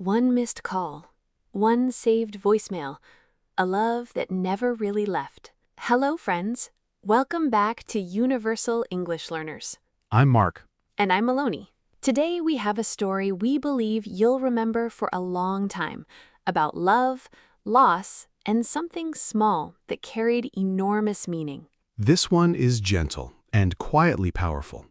One missed call, one saved voicemail, a love that never really left. Hello, friends. Welcome back to Universal English Learners. I'm Mark. And I'm Maloney. Today we have a story we believe you'll remember for a long time about love, loss, and something small that carried enormous meaning. This one is gentle and quietly powerful.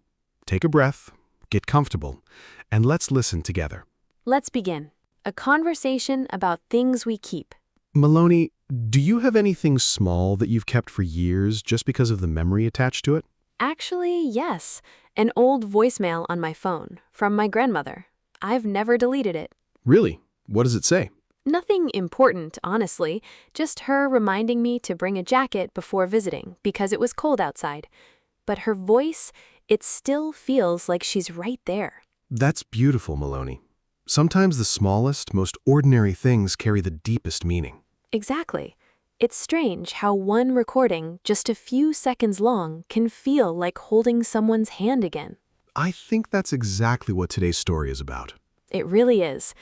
Take a breath, get comfortable, and let's listen together. Let's begin. A conversation about things we keep. Maloney, do you have anything small that you've kept for years just because of the memory attached to it? Actually, yes. An old voicemail on my phone from my grandmother. I've never deleted it. Really? What does it say? Nothing important, honestly. Just her reminding me to bring a jacket before visiting because it was cold outside. But her voice, it still feels like she's right there. That's beautiful, Maloney. Sometimes the smallest, most ordinary things carry the deepest meaning. Exactly. It's strange how one recording, just a few seconds long, can feel like holding someone's hand again. I think that's exactly what today's story is about. It really is.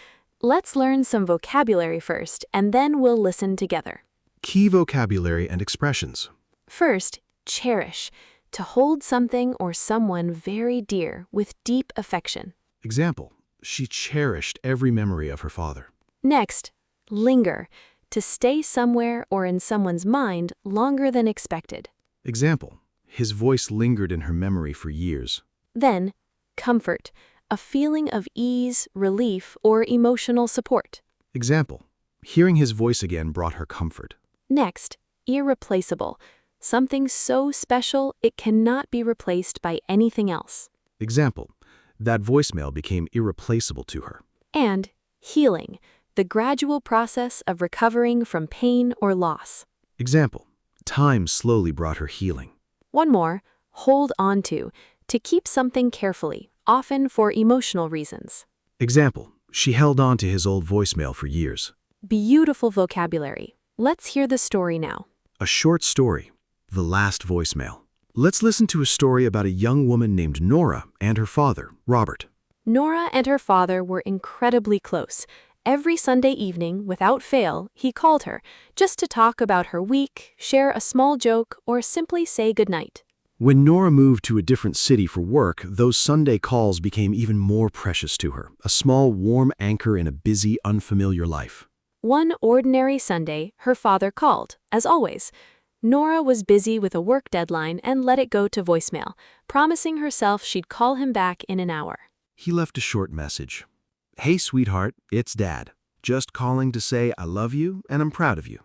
Let's learn some vocabulary first, and then we'll listen together. Key vocabulary and expressions. First, cherish, to hold something or someone very dear with deep affection. Example, she cherished every memory of her father. Next, linger, to stay somewhere or in someone's mind longer than expected. Example, his voice lingered in her memory for years. Then, comfort, a feeling of ease, relief, or emotional support. Example, hearing his voice again brought her comfort. Next, irreplaceable, something so special it cannot be replaced by anything else. Example, that voicemail became irreplaceable to her. And healing, the gradual process of recovering from pain or loss. Example, time slowly brought her healing. One more, hold on to keep something carefully, often for emotional reasons. Example, she held on to his old voicemail for years. Beautiful vocabulary. Let's hear the story now. A short story, the last voicemail. Let's listen to a story about a young woman named Nora and her father, Robert. Nora and her father were incredibly close. Every Sunday evening, without fail, he called her, just to talk about her week, share a small joke, or simply say goodnight. When Nora moved to a different city for work, those Sunday calls became even more precious to her, a small, warm anchor in a busy, unfamiliar life. One ordinary Sunday, her father called, as always. Nora was busy with a work deadline and let it go to voicemail, promising herself she'd call him back in an hour. He left a short message. Hey, sweetheart, it's Dad. Just calling to say I love you and I'm proud of you.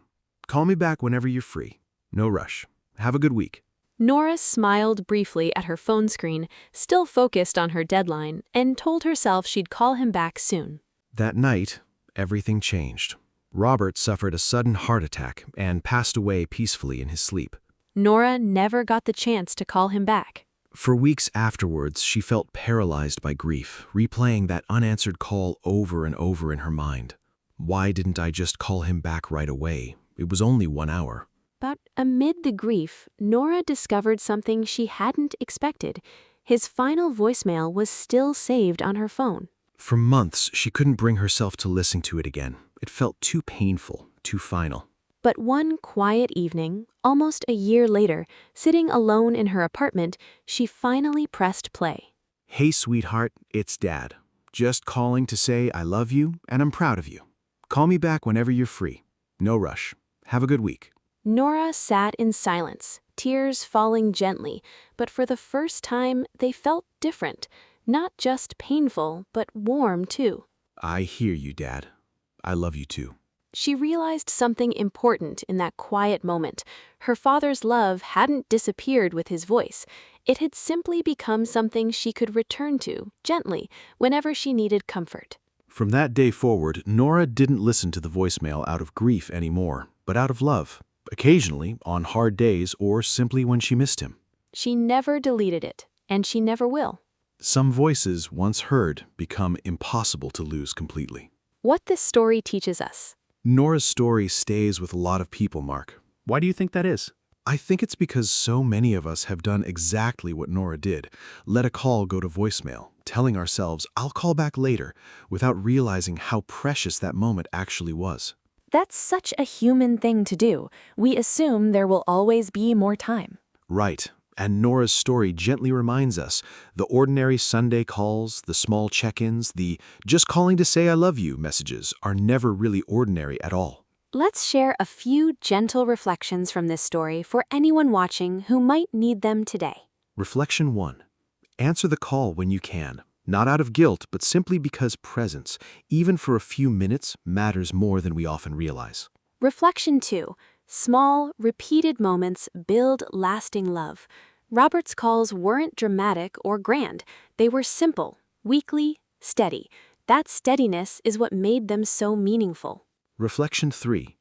Call me back whenever you're free. No rush. Have a good week. Nora smiled briefly at her phone screen, still focused on her deadline, and told herself she'd call him back soon. That night, everything changed. Robert suffered a sudden heart attack and passed away peacefully in his sleep. Nora never got the chance to call him back. For weeks afterwards, she felt paralyzed by grief, replaying that unanswered call over and over in her mind. Why didn't I just call him back right away? It was only 1 hour. But amid the grief, Nora discovered something she hadn't expected. His final voicemail was still saved on her phone. For months, she couldn't bring herself to listen to it again. It felt too painful, too final. But one quiet evening, almost a year later, sitting alone in her apartment, she finally pressed play. Hey, sweetheart, it's Dad. Just calling to say I love you and I'm proud of you. Call me back whenever you're free. No rush. Have a good week. Nora sat in silence, tears falling gently, but for the first time they felt different. Not just painful, but warm too. I hear you, Dad. I love you too. She realized something important in that quiet moment. Her father's love hadn't disappeared with his voice. It had simply become something she could return to, gently, whenever she needed comfort. From that day forward, Nora didn't listen to the voicemail out of grief anymore, but out of love. Occasionally, on hard days, or simply when she missed him. She never deleted it, and she never will. Some voices, once heard, become impossible to lose completely. What this story teaches us. Nora's story stays with a lot of people, Mark. Why do you think that is? I think it's because so many of us have done exactly what Nora did, let a call go to voicemail, telling ourselves, "I'll call back later," without realizing how precious that moment actually was. That's such a human thing to do. We assume there will always be more time. Right. And Nora's story gently reminds us the ordinary Sunday calls, the small check-ins, the "just calling to say I love you" messages are never really ordinary at all. Let's share a few gentle reflections from this story for anyone watching who might need them today. Reflection 1. Answer the call when you can. Not out of guilt, but simply because presence, even for a few minutes, matters more than we often realize. Reflection 2. Small, repeated moments build lasting love. Robert's calls weren't dramatic or grand. They were simple, weekly, steady. That steadiness is what made them so meaningful. Reflection 3.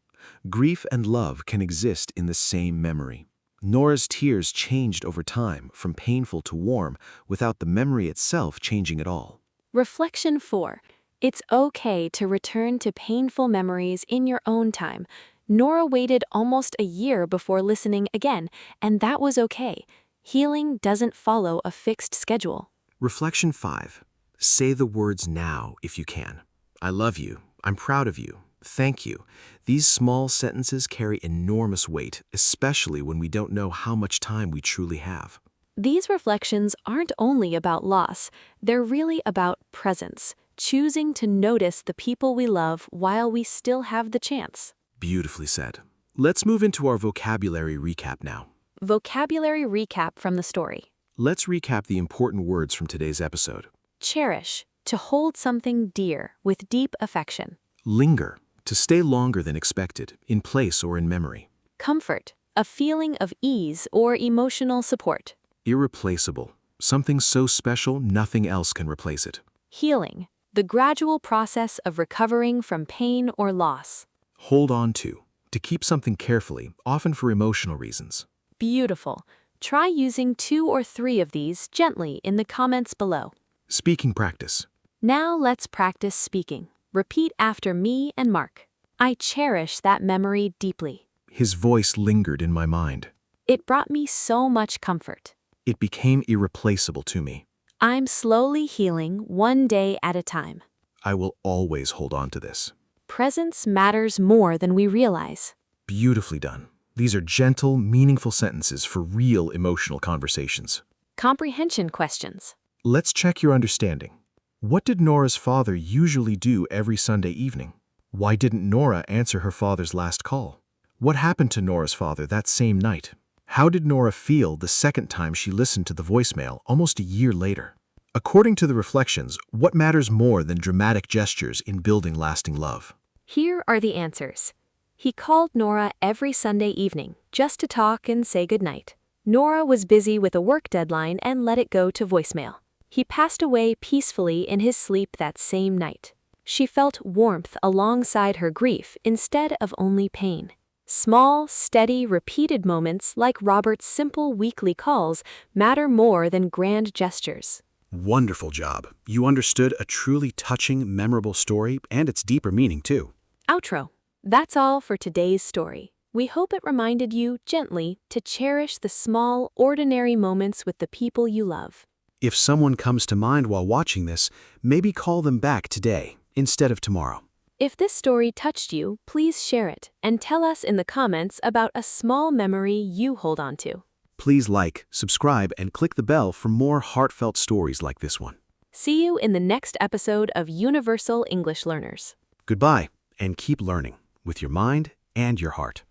Grief and love can exist in the same memory. Nora's tears changed over time, from painful to warm, without the memory itself changing at all. Reflection 4. It's okay to return to painful memories in your own time. Nora waited almost a year before listening again, and that was okay. Healing doesn't follow a fixed schedule. Reflection 5. Say the words now if you can. I love you. I'm proud of you. Thank you. These small sentences carry enormous weight, especially when we don't know how much time we truly have. These reflections aren't only about loss, they're really about presence, choosing to notice the people we love while we still have the chance. Beautifully said. Let's move into our vocabulary recap now. Vocabulary recap from the story. Let's recap the important words from today's episode. Cherish, to hold something dear with deep affection. Linger, to stay longer than expected, in place or in memory. Comfort, a feeling of ease or emotional support. Irreplaceable, something so special nothing else can replace it. Healing, the gradual process of recovering from pain or loss. Hold on to keep something carefully, often for emotional reasons. Beautiful. Try using 2 or 3 of these gently in the comments below. Speaking practice. Now let's practice speaking. Repeat after me and Mark. I cherish that memory deeply. His voice lingered in my mind. It brought me so much comfort. It became irreplaceable to me. I'm slowly healing one day at a time. I will always hold on to this. Presence matters more than we realize. Beautifully done. These are gentle, meaningful sentences for real emotional conversations. Comprehension questions. Let's check your understanding. What did Nora's father usually do every Sunday evening? Why didn't Nora answer her father's last call? What happened to Nora's father that same night? How did Nora feel the second time she listened to the voicemail almost a year later? According to the reflections, what matters more than dramatic gestures in building lasting love? Here are the answers. He called Nora every Sunday evening just to talk and say goodnight. Nora was busy with a work deadline and let it go to voicemail. He passed away peacefully in his sleep that same night. She felt warmth alongside her grief instead of only pain. Small, steady, repeated moments like Robert's simple weekly calls matter more than grand gestures. Wonderful job. You understood a truly touching, memorable story and its deeper meaning, too. Outro. That's all for today's story. We hope it reminded you gently to cherish the small, ordinary moments with the people you love. If someone comes to mind while watching this, maybe call them back today instead of tomorrow. If this story touched you, please share it and tell us in the comments about a small memory you hold on to. Please like, subscribe, and click the bell for more heartfelt stories like this one. See you in the next episode of Universal English Learners. Goodbye, and keep learning with your mind and your heart.